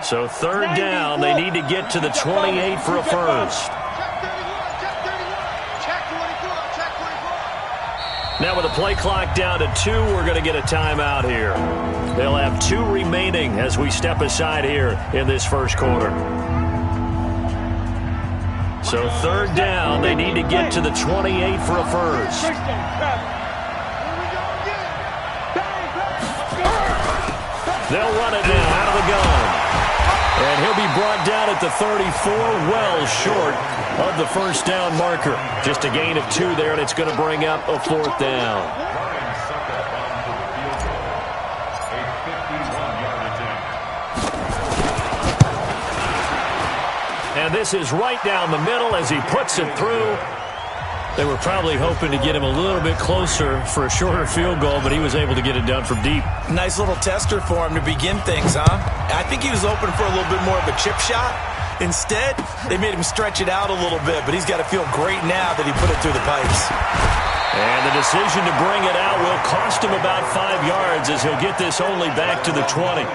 So third down, they need to get to the 28 for a first. Now with the play clock down to 2, we're going to get a timeout here. They'll have 2 remaining as we step aside here in this first quarter. So third down, they need to get to the 28 for a first. They'll run it now out of the gun. And he'll be brought down at the 34, well short of the first down marker. Just a gain of 2 there, and it's going to bring up a 4th down. And this is right down the middle as he puts it through. They were probably hoping to get him a little bit closer for a shorter field goal, but he was able to get it done from deep. Nice little tester for him to begin things, huh? I think he was open for a little bit more of a chip shot. Instead, they made him stretch it out a little bit, but he's got to feel great now that he put it through the pipes. And the decision to bring it out will cost him about 5 yards as he'll get this only back to the 20.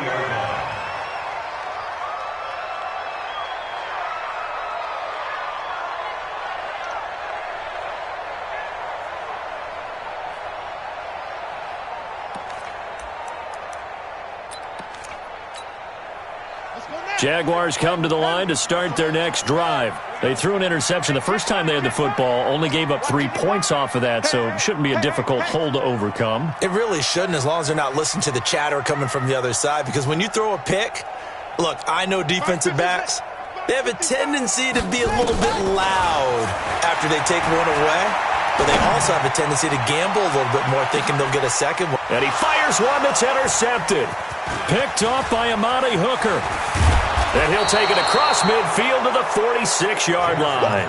Jaguars come to the line to start their next drive. They threw an interception the first time they had the football, only gave up 3 points off of that, so it shouldn't be a difficult hole to overcome. It really shouldn't, as long as they're not listening to the chatter coming from the other side, because when you throw a pick, look, I know defensive backs, they have a tendency to be a little bit loud after they take one away, but they also have a tendency to gamble a little bit more, thinking they'll get a second one. And he fires one that's intercepted. Picked off by Amani Hooker. And he'll take it across midfield to the 46-yard line.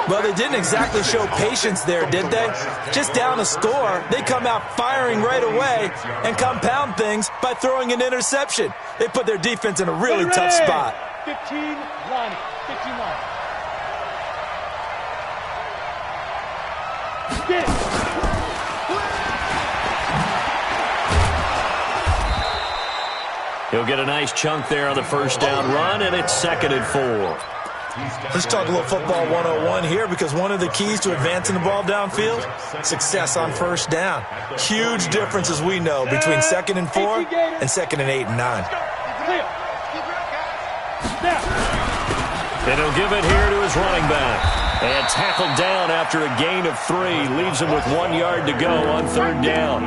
Well, they didn't exactly show patience there, did they? Just down a score, they come out firing right away and compound things by throwing an interception. They put their defense in a really tough spot. 15-line. 15-line. He'll get a nice chunk there on the first down run, and it's 2nd and 4. Let's talk a little football 101 here, because one of the keys to advancing the ball downfield, success on first down. Huge difference, as we know, between 2nd and 4 and 2nd and 8 and 9. And he'll give it here to his running back. And tackled down after a gain of 3. Leaves him with 1 yard to go on third down.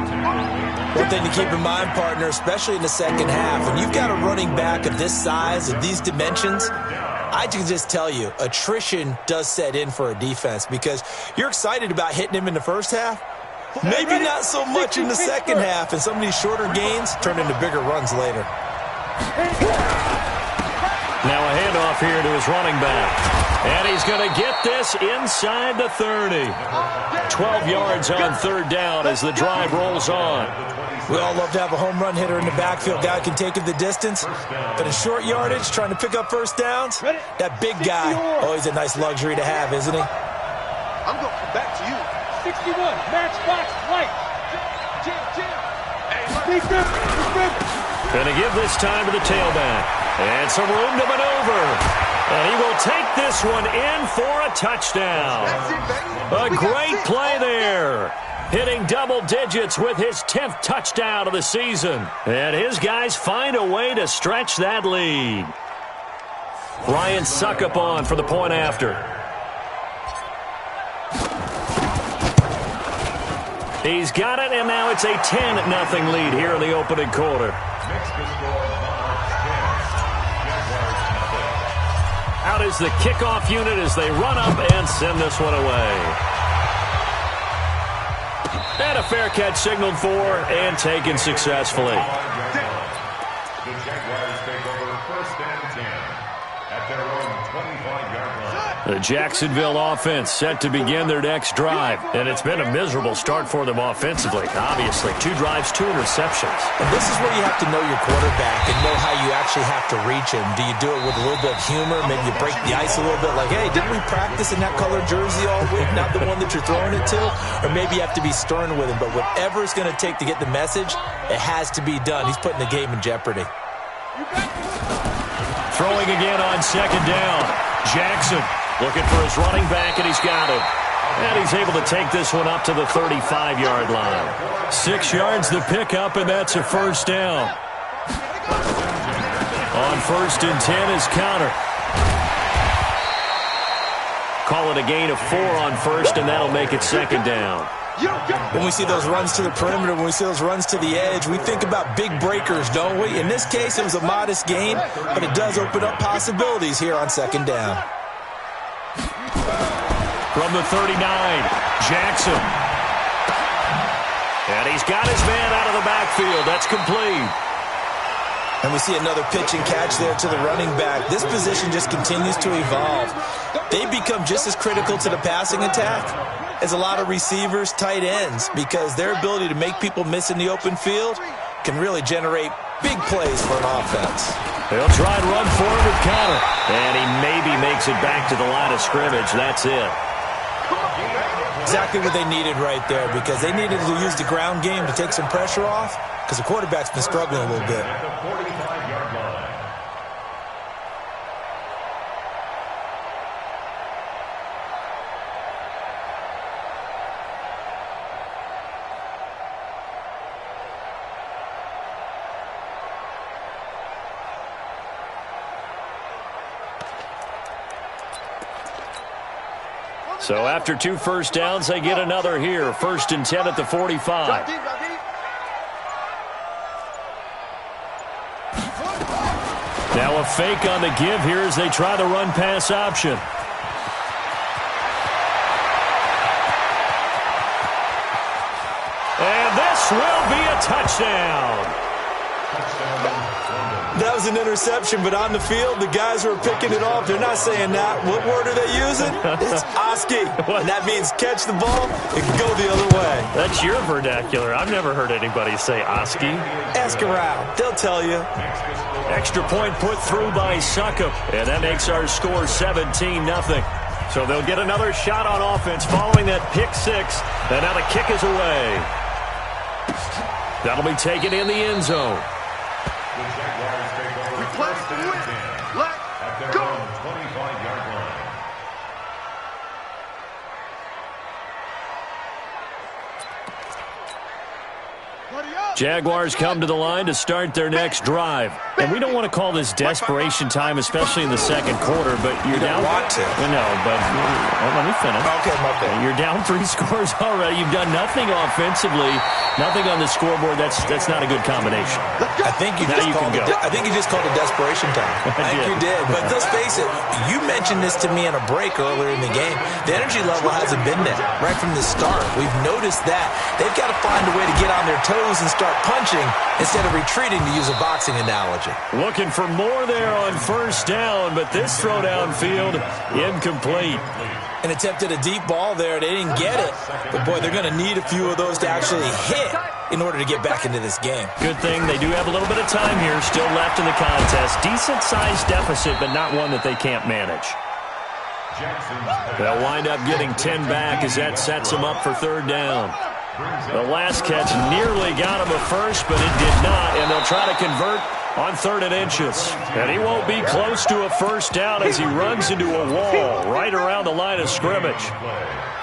One thing to keep in mind, partner, especially in the second half, when you've got a running back of this size, of these dimensions, I can just tell you, attrition does set in for a defense, because you're excited about hitting him in the first half. Maybe not so much in the second half, and some of these shorter gains turn into bigger runs later. Now a handoff here to his running back. And he's going to get this inside the 30. 12 yards on third down as the drive rolls on. We all love to have a home run hitter in the backfield. Guy can take it the distance. But in short yardage, trying to pick up first downs, that big guy, always a nice luxury to have, isn't he? I'm going to come back to you. 61, matchbox, light. Going to give this time to the tailback. And some room to maneuver. And he will take this one in for a touchdown. A great play there. Hitting double digits with his 10th touchdown of the season. And his guys find a way to stretch that lead. Ryan Succop for the point after. He's got it, and now it's a 10-0 lead here in the opening quarter. Out is the kickoff unit as they run up and send this one away. And a fair catch signaled for and taken successfully. The Jaguars take over 1st and 10 at their own 25-yard line. The Jacksonville offense set to begin their next drive. And it's been a miserable start for them offensively. Obviously, 2 drives, 2 interceptions. And this is where you have to know your quarterback and know how you actually have to reach him. Do you do it with a little bit of humor? Maybe you break the ice a little bit, like, hey, didn't we practice in that color jersey all week? Not the one that you're throwing it to? Or maybe you have to be stern with him. But whatever it's going to take to get the message, it has to be done. He's putting the game in jeopardy. Throwing again on second down. Jackson looking for his running back, and he's got him. And he's able to take this one up to the 35-yard line. 6 yards the pickup, and that's a first down. On 1st and 10 is counter. Call it a gain of 4 on 1st, and that'll make it 2nd down. When we see those runs to the perimeter, when we see those runs to the edge, we think about big breakers, don't we? In this case, it was a modest gain, but it does open up possibilities here on 2nd down. From the 39, Jackson. And he's got his man out of the backfield. That's complete. And we see another pitch and catch there to the running back. This position just continues to evolve. They become just as critical to the passing attack as a lot of receivers, tight ends, because their ability to make people miss in the open field can really generate big plays for an offense. They'll try and run forward with counter. And he maybe makes it back to the line of scrimmage. That's it. Exactly what they needed right there, because they needed to use the ground game to take some pressure off, because the quarterback's been struggling a little bit. So after 2 first downs, they get another here. 1st and 10 at the 45. Now a fake on the give here as they try the run-pass option. And this will be a touchdown. That was an interception, but on the field, the guys who are picking it off, they're not saying that. What word are they using? It's Oski. And that means catch the ball and go the other way. That's your vernacular. I've never heard anybody say Oski. Ask around. They'll tell you. Extra point put through by Succop. And that makes our score 17-0. So they'll get another shot on offense following that pick 6. And now the kick is away. That'll be taken in the end zone. The Jaguars take over 1st and 10 at their own 25-yard line. Jaguars come to the line to start their next drive. And we don't want to call this desperation time, especially in the second quarter, but you're down. You don't want to. No, but let me finish. Okay, my bad. You're down 3 scores already. You've done nothing offensively, nothing on the scoreboard. That's not a good combination. I think you just called it desperation time. I think you did. But let's face it, you mentioned this to me in a break earlier in the game. The energy level hasn't been there right from the start. We've noticed that. They've got to find a way to get on their toes and start punching instead of retreating, to use a boxing analogy. Looking for more there on 1st down, but this throw downfield incomplete. And attempted a deep ball there. They didn't get it. But, boy, they're going to need a few of those to actually hit in order to get back into this game. Good thing they do have a little bit of time here still left in the contest. Decent-sized deficit, but not one that they can't manage. They'll wind up getting 10 back as that sets them up for 3rd down. The last catch nearly got him a first, but it did not, and they'll try to convert on 3rd and inches. And he won't be close to a first down as he runs into a wall right around the line of scrimmage.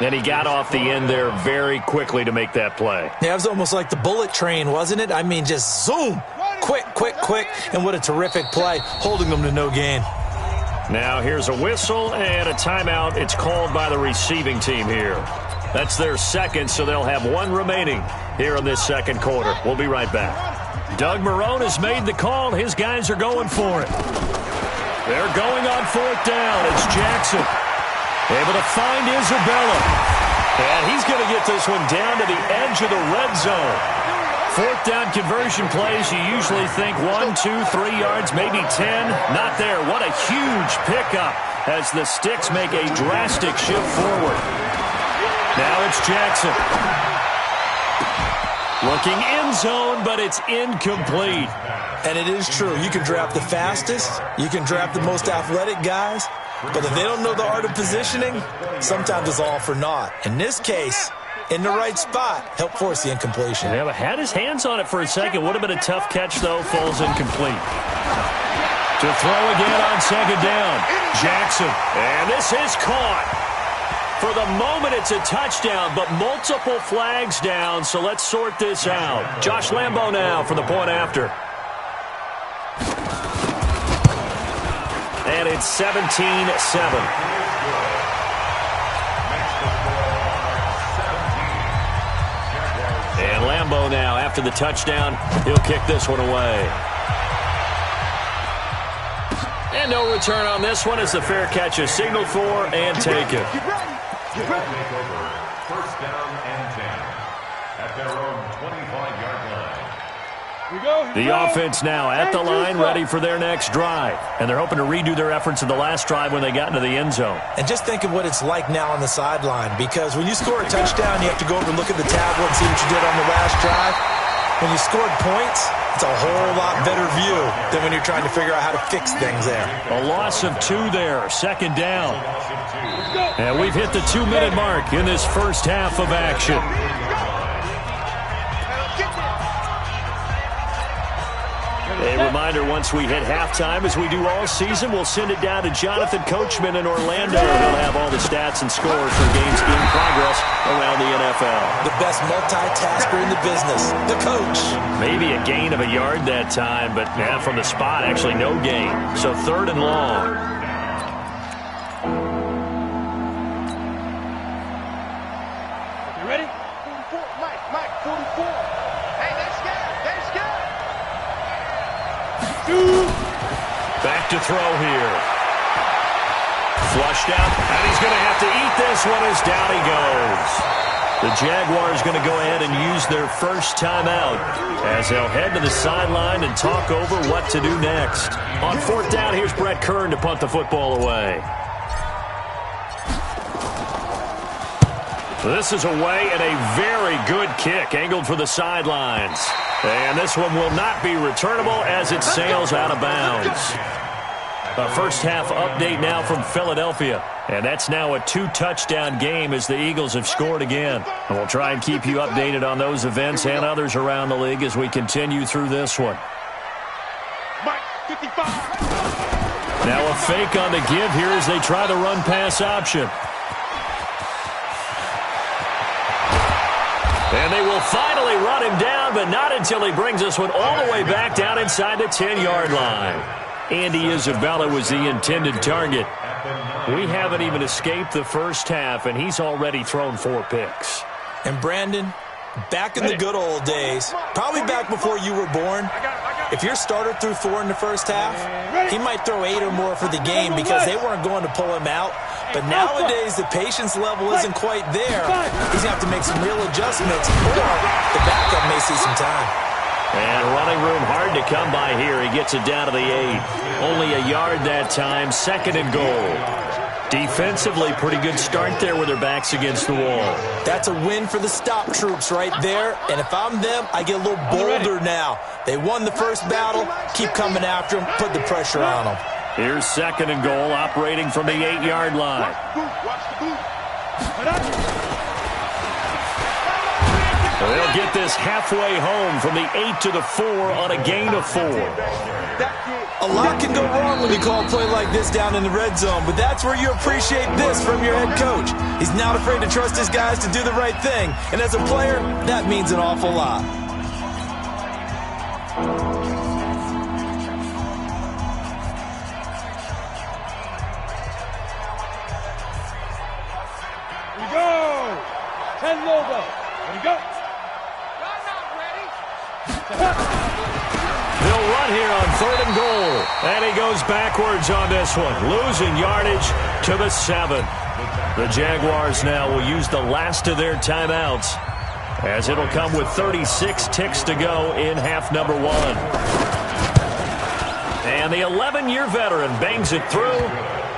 And he got off the end there very quickly to make that play. Yeah, it was almost like the bullet train, wasn't it? I mean, just zoom. Quick, quick, quick. And what a terrific play, holding them to no gain. Now here's a whistle and a timeout. It's called by the receiving team here. That's their second, so they'll have 1 remaining here in this second quarter. We'll be right back. Doug Marrone has made the call. His guys are going for it. They're going on 4th down. It's Jackson. Able to find Isabella. And he's going to get this one down to the edge of the red zone. 4th down conversion plays, you usually think 1, 2, 3 yards, maybe 10. Not there. What a huge pickup as the Sticks make a drastic shift forward. Now it's Jackson. Looking end zone, but it's incomplete. And it is true. You can draft the fastest. You can draft the most athletic guys. But if they don't know the art of positioning, sometimes it's all for naught. In this case, in the right spot, helped force the incompletion. Yeah, but had his hands on it for a second. Would have been a tough catch, though. Falls incomplete. To throw again on second down. Jackson. And this is caught. For the moment, it's a touchdown, but multiple flags down, so let's sort this out. Josh Lambo now for the point after. And it's 17-7. And Lambo now, after the touchdown, he'll kick this one away. And no return on this one as the fair catch is signaled for and taken. Take over. First down and 10 at their own 25-yard line. The offense now at the line, ready for their next drive. And they're hoping to redo their efforts in the last drive when they got into the end zone. And just think of what it's like now on the sideline, because when you score a touchdown, you have to go over and look at the tablet and see what you did on the last drive. When you scored points, it's a whole lot better view than when you're trying to figure out how to fix things there. A loss of 2 there, second down. And we've hit the 2-minute mark in this first half of action. A reminder, once we hit halftime, as we do all season, we'll send it down to Jonathan Coachman in Orlando. He'll have all the stats and scores for games in progress around the NFL. The best multitasker in the business, the coach. Maybe a gain of a yard that time, but from the spot, actually no gain. So 3rd and long. You ready? 44, Mike, 44. Hey, that's good. Back to throw here. Flushed out, and he's going to have to eat this one as down he goes. The Jaguars going to go ahead and use their first timeout as they'll head to the sideline and talk over what to do next. On 4th down, here's Brett Kern to punt the football away. This is away and a very good kick angled for the sidelines. And this one will not be returnable as it sails out of bounds. A first half update now from Philadelphia. And that's now a 2-touchdown game as the Eagles have scored again. And we'll try and keep you updated on those events and others around the league as we continue through this one. Now a fake on the give here as they try the run-pass option. And they will finally run him down, but not until he brings this one all the way back down inside the 10-yard line. Andy Isabella was the intended target. We haven't even escaped the first half, and he's already thrown 4 picks. And Brandon, back in the good old days, probably back before you were born, if your starter threw 4 in the first half, he might throw 8 or more for the game because they weren't going to pull him out. But nowadays, the patience level isn't quite there. He's going to have to make some real adjustments, or the backup may see some time. And running room hard to come by here. He gets it down to the 8. Only a yard that time, 2nd and goal. Defensively, pretty good start there with their backs against the wall. That's a win for the stop troops right there. And if I'm them, I get a little bolder now. They won the first battle. Keep coming after them. Put the pressure on them. Here's 2nd and goal, operating from the 8-yard line. They'll get this halfway home from the 8 to the 4 on a gain of 4. A lot can go wrong when you call a play like this down in the red zone, but that's where you appreciate this from your head coach. He's not afraid to trust his guys to do the right thing, and as a player, that means an awful lot. Here we go. 10 logo. Ready, go. They'll run here on 3rd and goal. And he goes backwards on this one, losing yardage to the 7. The Jaguars now will use the last of their timeouts as it'll come with 36 ticks to go in half number 1. And the 11-year veteran bangs it through,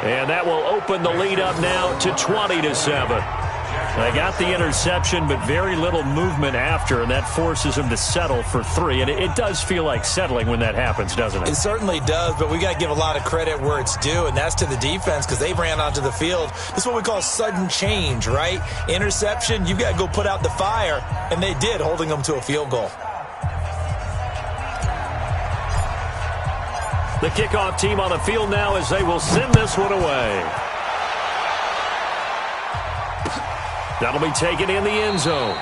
and that will open the lead up now to 20-7. They got the interception, but very little movement after, and that forces them to settle for 3. And it does feel like settling when that happens, doesn't it? It certainly does, but we got to give a lot of credit where it's due, and that's to the defense because they ran onto the field. This is what we call sudden change, right? Interception, you've got to go put out the fire, and they did, holding them to a field goal. The kickoff team on the field now as they will send this one away. That'll be taken in the end zone.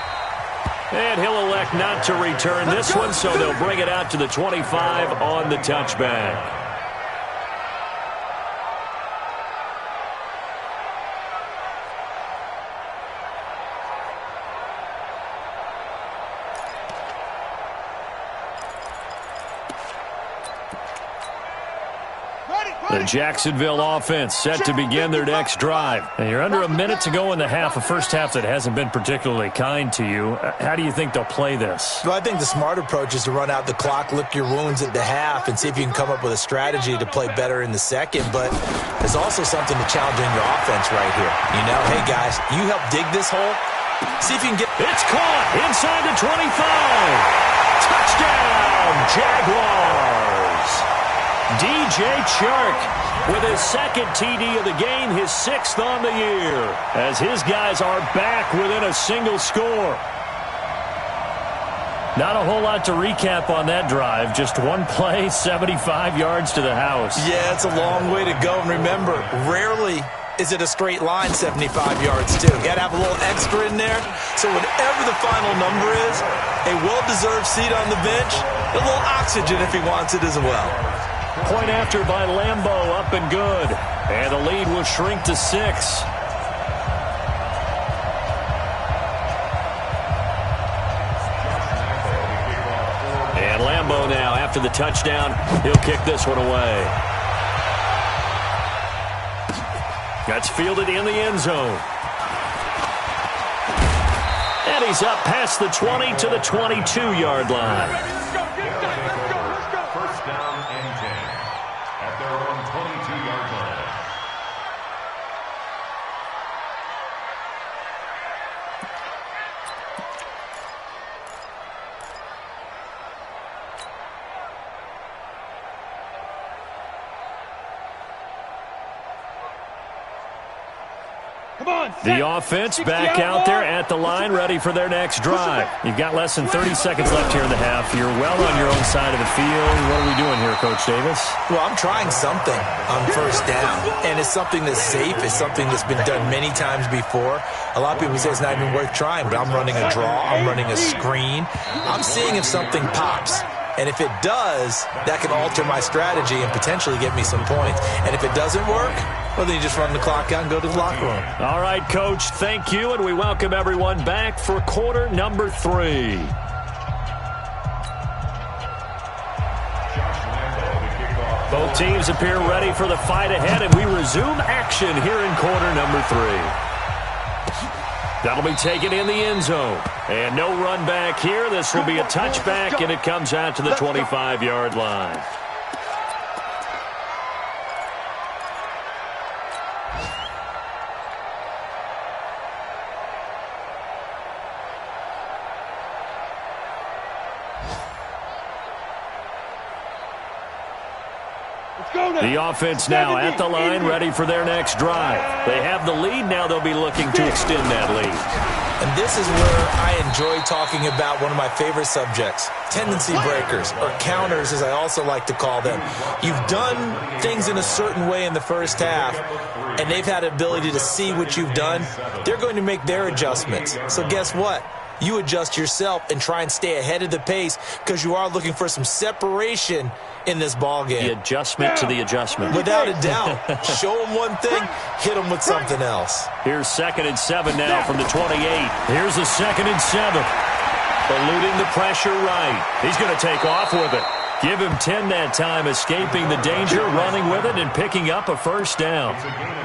And he'll elect not to return this one, so they'll bring it out to the 25 on the touchback. The Jacksonville offense set to begin their next drive. And you're under a minute to go in the half, a first half that hasn't been particularly kind to you. How do you think they'll play this? Well, I think the smart approach is to run out the clock, lick your wounds at the half, and see if you can come up with a strategy to play better in the second. But there's also something to challenge in your offense right here. You know, hey, guys, you help dig this hole. See if you can get... It's caught inside the 25. Touchdown, Jaguars. DJ Chark with his second TD of the game, his 6th on the year, as his guys are back within a single score. Not a whole lot to recap on that drive. Just one play, 75 yards to the house. Yeah, it's a long way to go. And remember, rarely is it a straight line 75 yards, too. You got to have a little extra in there. So whatever the final number is, a well-deserved seat on the bench, a little oxygen if he wants it as well. Point after by Lambeau, up and good. And the lead will shrink to 6. And Lambeau now, after the touchdown, he'll kick this one away. That's fielded in the end zone. And he's up past the 20 to the 22-yard line. First down and 10 at their own 22-yard line. The offense back out there at the line, ready for their next drive. You've got less than 30 seconds left here in the half. You're well on your own side of the field. What are we doing here, Coach Davis? Well, I'm trying something on first down, and it's something that's safe. It's something that's been done many times before. A lot of people say it's not even worth trying, but I'm running a draw. I'm running a screen. I'm seeing if something pops. And if it does, that can alter my strategy and potentially get me some points. And if it doesn't work, well, then you just run the clock out and go to the locker room. All right, Coach, thank you, and we welcome everyone back for quarter number 3. Both teams appear ready for the fight ahead, and we resume action here in quarter number 3. That'll be taken in the end zone. And no run back here. This will be a touchback, and it comes out to the 25-yard line. The offense now at the line, ready for their next drive. They have the lead. Now they'll be looking to extend that lead. And this is where I enjoy talking about one of my favorite subjects, tendency breakers, or counters as I also like to call them. You've done things in a certain way in the first half, and they've had the ability to see what you've done. They're going to make their adjustments. So guess what? You adjust yourself and try and stay ahead of the pace because you are looking for some separation in this ball game. The adjustment to the adjustment. Without a doubt. Show them one thing, hit them with something else. Here's 2nd and 7 now from the 28. Here's a 2nd and 7. Eluding the pressure right. He's going to take off with it. Give him 10 that time, escaping the danger, running with it, and picking up a first down.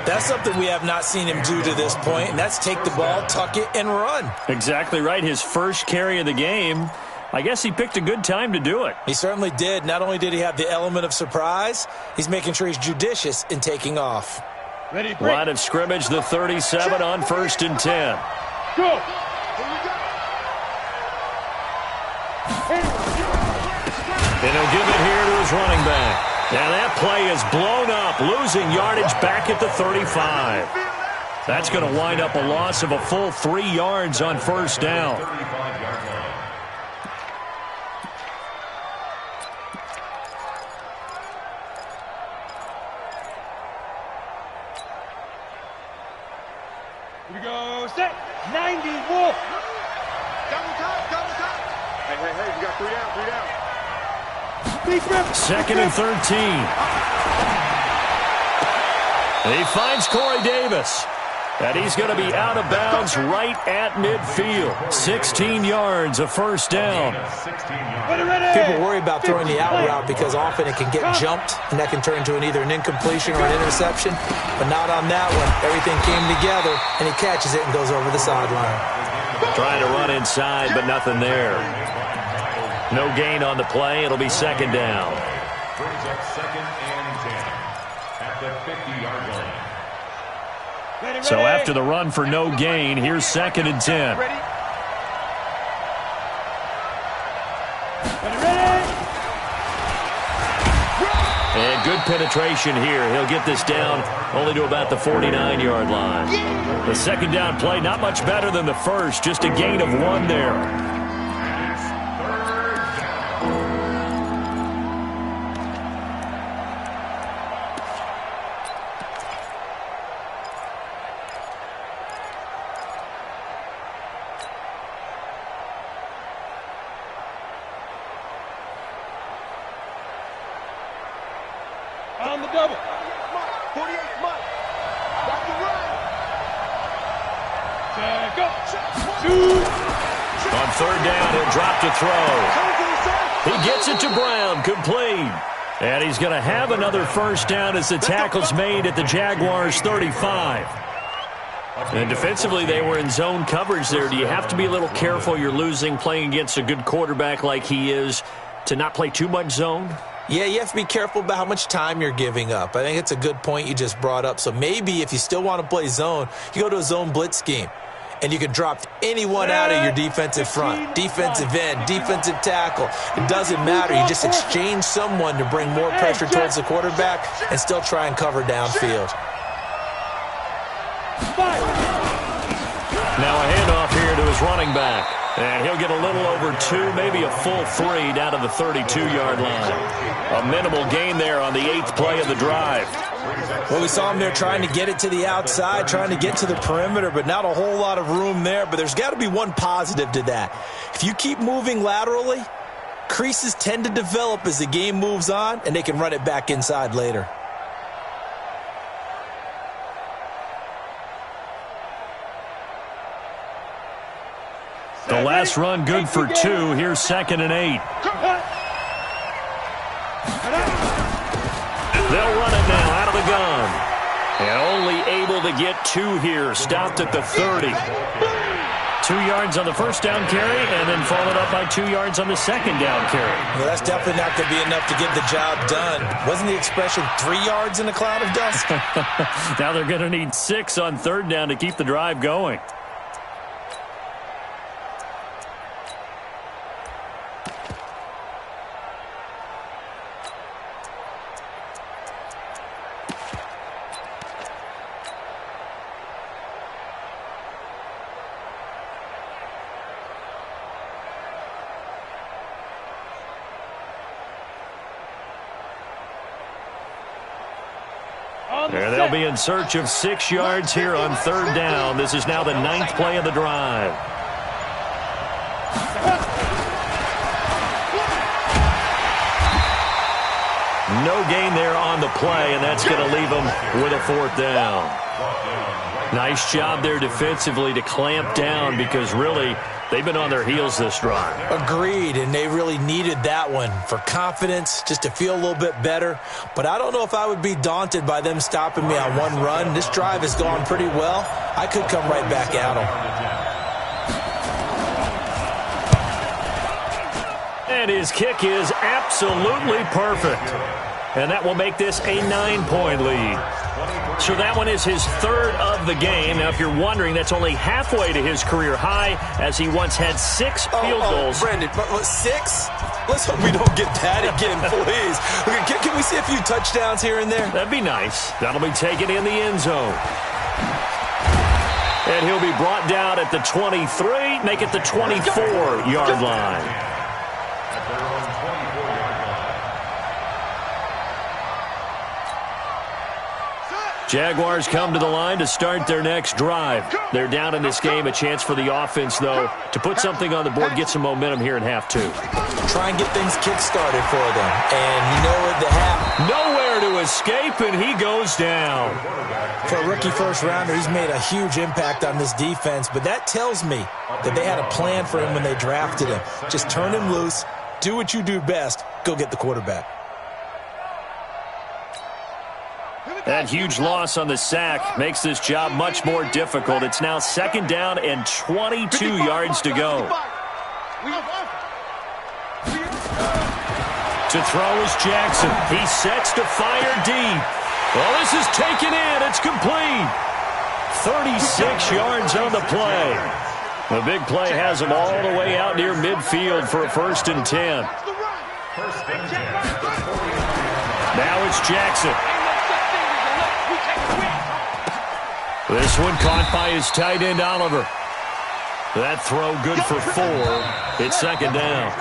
That's something we have not seen him do to this point, and that's take the ball, tuck it, and run. Exactly right. His first carry of the game. I guess he picked a good time to do it. He certainly did. Not only did he have the element of surprise, he's making sure he's judicious in taking off. Line of scrimmage, the 37 on 1st and 10. Go! And he'll give it here to his running back. Now that play is blown up, losing yardage back at the 35. That's going to wind up a loss of a full 3 yards on first down. 90, Wolf. Double time. Hey, we got 3 down. Second and 13. He finds Corey Davis. And he's going to be out of bounds right at midfield. 16 yards, a first down. People worry about throwing the out route because often it can get jumped, and that can turn into either an incompletion or an interception. But not on that one. Everything came together, and he catches it and goes over the sideline. Trying to run inside, but nothing there. No gain on the play. It'll be second down. Brings up second and 10 at the 50-yard line. So after the run for no gain, here's second and 10. And good penetration here. He'll get this down only to about the 49-yard line. The second down play, not much better than the first, just a gain of 1 there. On the double. 48 Mike. Got the run. Go. 2. On third down, he'll drop to throw. He gets it to Brown, complete. And he's going to have another first down as the tackle's made at the Jaguars' 35. And defensively, they were in zone coverage there. Do you have to be a little careful? You're losing, playing against a good quarterback like he is, to not play too much zone? Yeah, you have to be careful about how much time you're giving up. I think it's a good point you just brought up. So maybe if you still want to play zone, you go to a zone blitz scheme. And you can drop anyone out of your defensive front, defensive end, defensive tackle. It doesn't matter. You just exchange someone to bring more pressure towards the quarterback and still try and cover downfield. Now a handoff here to his running back. And he'll get a little over 2, maybe a full 3 down to the 32-yard line. A minimal gain there on the 8th play of the drive. Well, we saw him there trying to get it to the outside, trying to get to the perimeter, but not a whole lot of room there. But there's got to be one positive to that. If you keep moving laterally, creases tend to develop as the game moves on, and they can run it back inside later. The last run good for 2. Here's second and 8. They'll run it now out of the gun. And only able to get 2 here. Stopped at the 30. 2 yards on the first down carry and then followed up by 2 yards on the second down carry. Well, that's definitely not going to be enough to get the job done. Wasn't the expression 3 yards in a cloud of dust? Now they're going to need 6 on third down to keep the drive going. And they'll be in search of 6 yards here on third down. This is now the 9th play of the drive. No gain there on the play, and that's going to leave them with a 4th down. Nice job there defensively to clamp down because really they've been on their heels this drive. Agreed, and they really needed that one for confidence, just to feel a little bit better. But I don't know if I would be daunted by them stopping me on one run. This drive has gone pretty well. I could come right back at them. And his kick is absolutely perfect. And that will make this a 9-point lead. So that one is his 3rd of the game. Now, if you're wondering, that's only halfway to his career high, as he once had 6 field goals. Brandon, 6? Let's hope we don't get that again, please. Can we see a few touchdowns here and there? That'd be nice. That'll be taken in the end zone. And he'll be brought down at the 23, make it the 24-yard line. Jaguars come to the line to start their next drive. They're down in this game. A chance for the offense, though, to put something on the board, get some momentum here in half two. Try and get things kick-started for them. And you know what they have. Nowhere to escape, and he goes down. For a rookie first-rounder, he's made a huge impact on this defense. But that tells me that they had a plan for him when they drafted him. Just turn him loose, do what you do best, go get the quarterback. That huge loss on the sack makes this job much more difficult. It's now 2nd down and 22 yards to go. To throw is Jackson. He sets to fire deep. Well, this is taken in. It's complete. 36 yards on the play. The big play has him all the way out near midfield for a 1st and 10. Now it's Jackson. This one caught by his tight end, Oliver. That throw good for 4. It's 2nd down.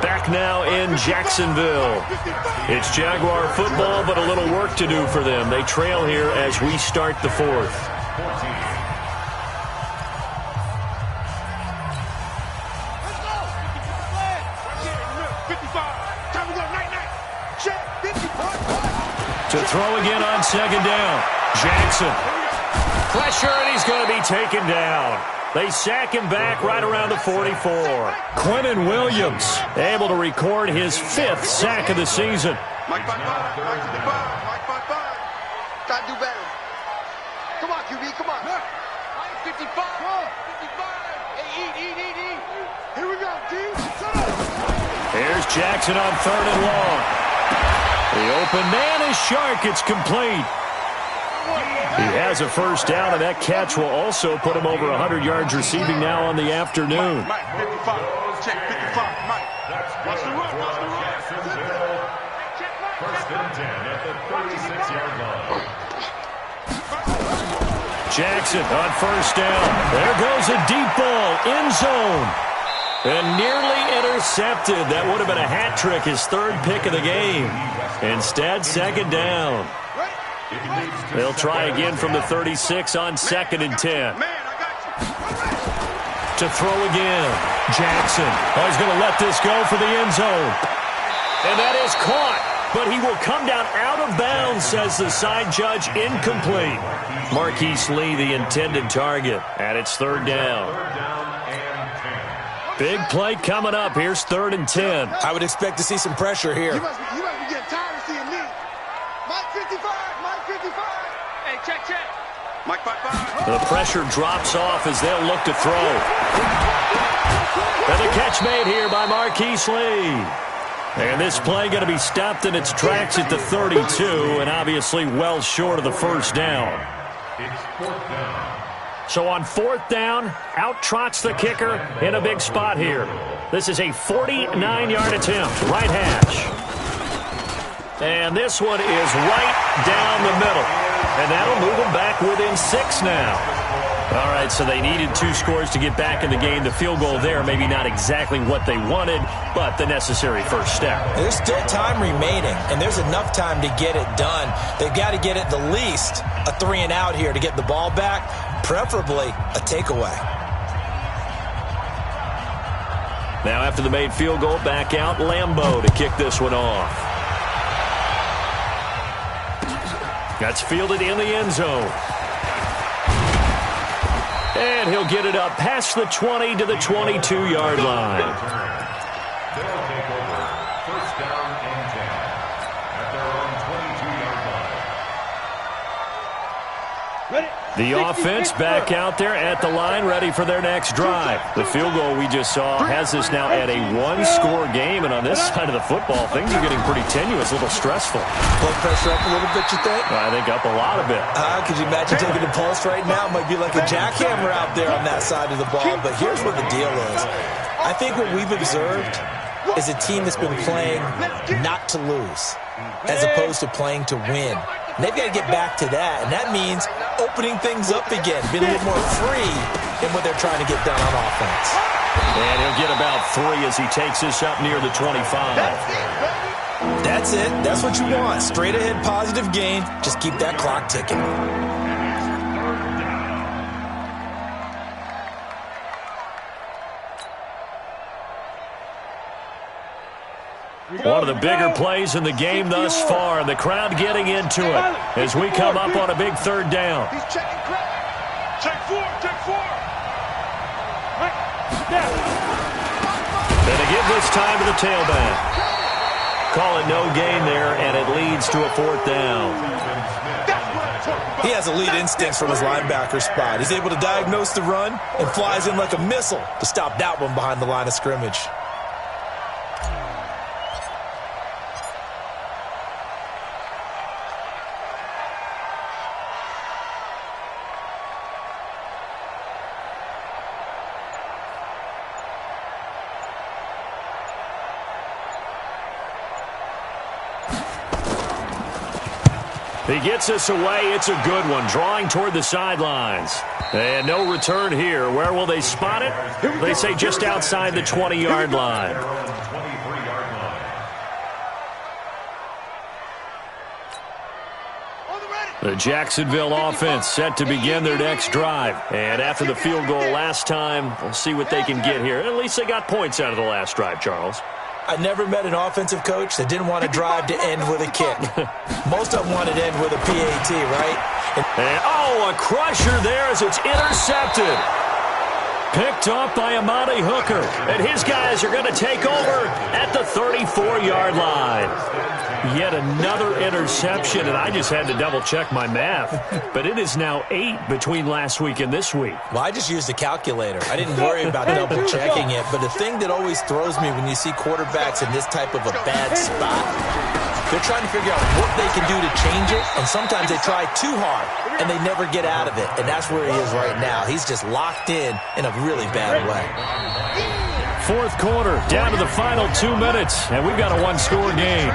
Back now in Jacksonville. It's Jaguar football, but a little work to do for them. They trail here as we start the 4th. To throw again on 2nd down. Jackson. Pressure, and he's going to be taken down. They sack him back right around the 44. Quentin Williams able to record his 5th sack of the season. Mike 5-5. Mike 5-5. Gotta do better. Come on, QB, come on. 55. 55. Hey, eat. Here we go, team. Here's Jackson on 3rd and long. The open man is Shark. It's complete. He has a 1st down, and that catch will also put him over 100 yards receiving now on the afternoon. Mike, 55. Check 55. Mike. Watch the run. First and 10 at the 36-yard line. Jackson on 1st down. There goes a deep ball, end zone. And nearly intercepted. That would have been a hat trick, his 3rd pick of the game. Instead, 2nd down. They'll try again from the 36 on 2nd and 10. To throw again. Jackson. Oh, he's going to let this go for the end zone. And that is caught. But he will come down out of bounds, says the side judge. Incomplete. Marquise Lee, the intended target. And it's 3rd down. Big play coming up. Here's 3rd and 10. I would expect to see some pressure here. You must be getting tired of seeing me. Mike 55. Mike 55. Hey, check. Mike 55. The pressure drops off as they'll look to throw. And the catch made here by Marquise Lee. And this play going to be stopped in its tracks at the 32, and obviously well short of the 1st down. It's 4th down. So on 4th down, out trots the kicker in a big spot here. This is a 49-yard attempt, right hash. And this one is right down the middle. And that'll move them back within 6 now. All right, so they needed 2 scores to get back in the game. The field goal there, maybe not exactly what they wanted, but the necessary first step. There's still time remaining, and there's enough time to get it done. They've got to get at the least a 3-and-out here to get the ball back, preferably a takeaway. Now after the made field goal, back out Lambeau to kick this one off. That's fielded in the end zone. And he'll get it up past the 20 to the 22-yard line. They'll take over 1st down and 10 at their own 22-yard line. Ready? The offense back out there at the line, ready for their next drive. The field goal we just saw has us now at a 1-score game, and on this side of the football, things are getting pretty tenuous, a little stressful. Blood pressure up a little bit, you think? I think up a lot of it. Could you imagine taking the pulse right now? It might be like a jackhammer out there on that side of the ball, but here's what the deal is. I think what we've observed is a team that's been playing not to lose as opposed to playing to win. And they've got to get back to that, and that means opening things up again, being a little more free in what they're trying to get done on offense. And he'll get about 3 as he takes this up near the 25. That's it. That's what you want. Straight ahead positive gain. Just keep that clock ticking. One of the bigger plays in the game thus far, and the crowd getting into it as we come up on a big third down. He's checking credit. Check four. And they give this time to the tailback. Call it no gain there, and it leads to a fourth down. He has elite instincts from his linebacker spot. He's able to diagnose the run and flies in like a missile to stop that one behind the line of scrimmage. He gets us away. It's a good one. Drawing toward the sidelines. And no return here. Where will they spot it? They say just outside the 20-yard line. The Jacksonville offense set to begin their next drive. And after the field goal last time, we'll see what they can get here. At least they got points out of the last drive, Charles. I never met an offensive coach that didn't want to drive to end with a kick. Most of them wanted to end with a PAT, right? And a crusher there as it's intercepted. Picked up by Amani Hooker. And his guys are going to take over at the 34-yard line. Yet another interception, and I just had to double-check my math. But it is now 8 between last week and this week. Well, I just used a calculator. I didn't worry about double-checking it. But the thing that always throws me when you see quarterbacks in this type of a bad spot, they're trying to figure out what they can do to change it, and sometimes they try too hard, and they never get out of it. And that's where he is right now. He's just locked in a really bad way. Fourth quarter, down to the final 2 minutes, and we've got a one-score game.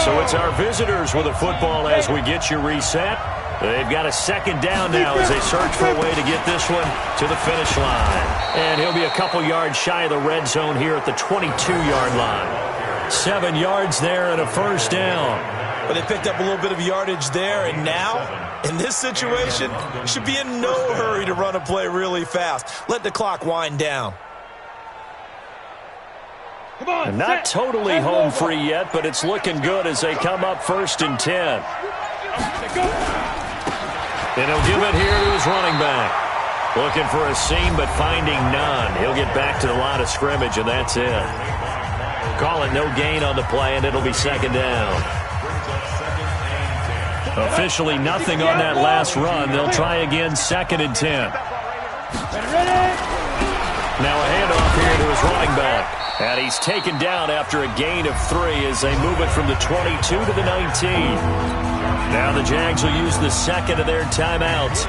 So it's our visitors with the football as we get you reset. They've got a second down now as they search for a way to get this one to the finish line. And he'll be a couple yards shy of the red zone here at the 22-yard line. 7 yards there and a first down. But they picked up a little bit of yardage there, and now, in this situation, should be in no hurry to run a play really fast. Let the clock wind down. And not totally home free yet, but it's looking good as they come up 1st and 10. And he'll give it here to his running back. Looking for a seam, but finding none. He'll get back to the line of scrimmage, and that's it. Call it no gain on the play, and it'll be second down. Officially nothing on that last run. They'll try again 2nd and 10. Now a handoff here to his running back. And he's taken down after a gain of 3 as they move it from the 22 to the 19. Now the Jags will use the second of their timeouts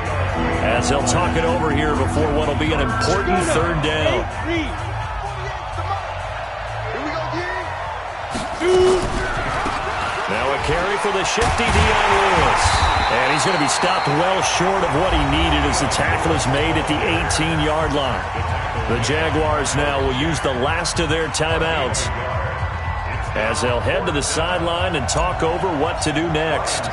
as they'll talk it over here before what will be an important third down. Now a carry for the shifty Dion Lewis. And he's going to be stopped well short of what he needed as the tackle is made at the 18-yard line. The Jaguars now will use the last of their timeouts as they'll head to the sideline and talk over what to do next.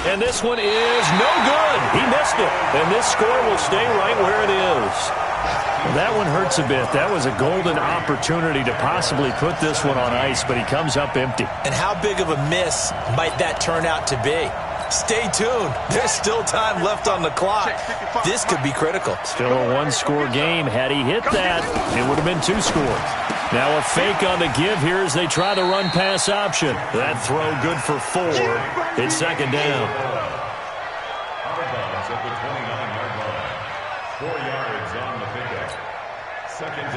And this one is no good. He missed it. And this score will stay right where it is. That one hurts a bit. That was a golden opportunity to possibly put this one on ice, but he comes up empty. And how big of a miss might that turn out to be? Stay tuned. There's still time left on the clock. This could be critical. Still a one-score game. Had he hit that, it would have been 2 scores. Now a fake on the give here as they try the run-pass option. That throw good for 4. It's second down.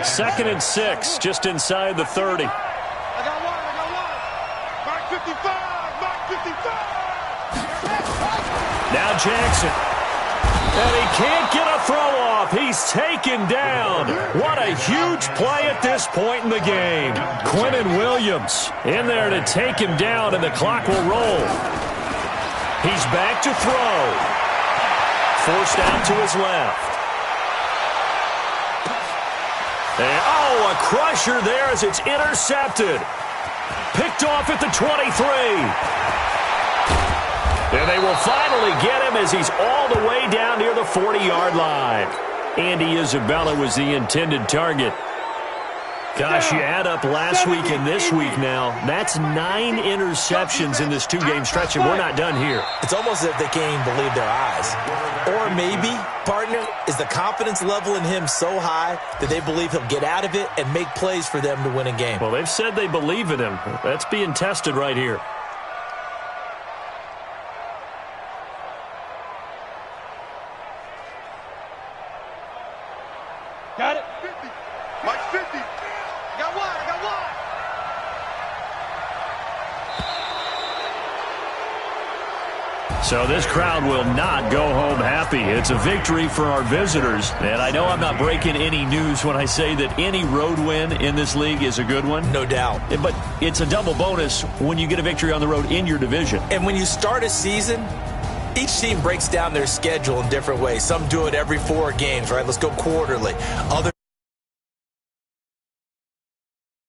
Second and 6, just inside the 30. I got one. Mark 55. Now Jackson. And he can't get a throw off. He's taken down. What a huge play at this point in the game. Quentin Williams in there to take him down, and the clock will roll. He's back to throw. Forced out to his left. And, oh, a crusher there as it's intercepted. Picked off at the 23. And they will finally get him as he's all the way down near the 40-yard line. Andy Isabella was the intended target. Gosh, you add up last week and this week now, that's 9 interceptions in this 2-game stretch, and we're not done here. It's almost as if they can't even believe their eyes. Or maybe, partner, is the confidence level in him so high that they believe he'll get out of it and make plays for them to win a game. Well, they've said they believe in him. That's being tested right here. Got it. 50. Mike 50. I got one. I got one. So this crowd will not go home happy. It's a victory for our visitors. And I know I'm not breaking any news when I say that any road win in this league is a good one. No doubt. But it's a double bonus when you get a victory on the road in your division. And when you start a season, each team breaks down their schedule in different ways. Some do it every 4 games, right? Let's go quarterly. Others